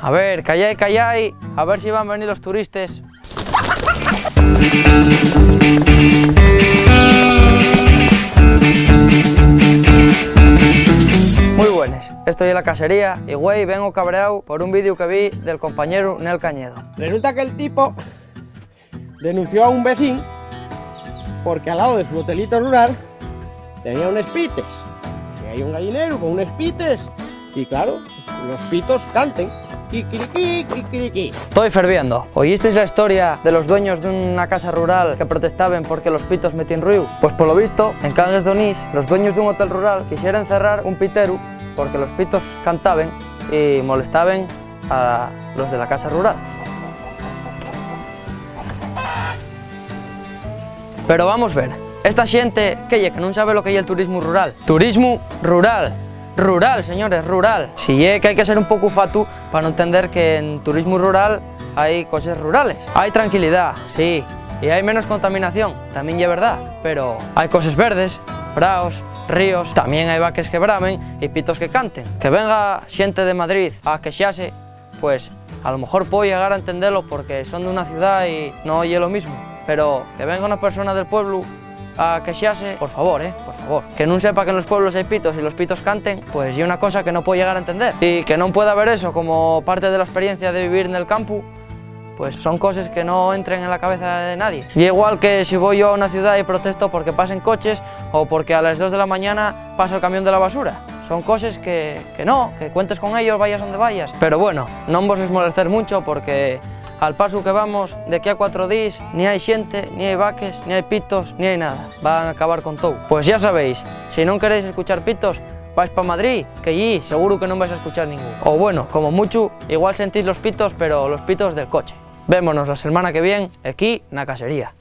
A ver, callai, a ver si van a venir los turistas. Muy buenas, estoy en la casería y güey, vengo cabreado por un vídeo que vi del compañero Nel Cañedo. Resulta que el tipo denunció a un vecino porque al lado de su hotelito rural tenía unos pites. Y hay un gallinero con unos pites y claro, los pitos canten. Kikiriki, kikiriki. Estoy ferviendo. ¿Oísteis la historia de los dueños de una casa rural que protestaban porque los pitos metían ruido? Pues por lo visto, en Cangas de Onís, los dueños de un hotel rural quisieron cerrar un pitero porque los pitos cantaban y molestaban a los de la casa rural. Pero vamos a ver, esta xente que non sabe lo que é el turismo rural. Turismo rural. Rural, señores, rural. Si é que hai que ser un pouco fatu para non entender que en turismo rural hai cosas rurales. Hai tranquilidad, sí, e hai menos contaminación, tamén é verdad, pero hai cosas verdes, praos, ríos, tamén hai vaques que bramen e pitos que canten. Que venga xente de Madrid a quexase, pues a lo mejor puedo llegar a entenderlo porque son de una ciudad y no oye lo mismo, pero que venga una persona del pueblo a quexarse, por favor, por favor. Que non sepa que en los pueblos hai pitos y los pitos canten, pues é una cosa que no puedo llegar a entender. Y que non pueda ver eso como parte de la experiencia de vivir en el campo, pues son cosas que no entren en la cabeza de nadie. Y igual que si voy yo a una ciudad y protesto porque pasen coches o porque a las 2 de la mañana pasa el camión de la basura. Son cosas que cuentes con ellos, vayas donde vayas. Pero bueno, non vos es molestar mucho porque al paso que vamos, de aquí a 4 días, ni hay xente, ni hay vaques, ni hay pitos, ni hay nada. Van a acabar con todo. Pues ya sabéis, si non queréis escuchar pitos, vais para Madrid, que allí seguro que non vais a escuchar ningún. O bueno, como mucho, igual sentís los pitos, pero los pitos del coche. Vémonos la semana que viene, aquí, na casería.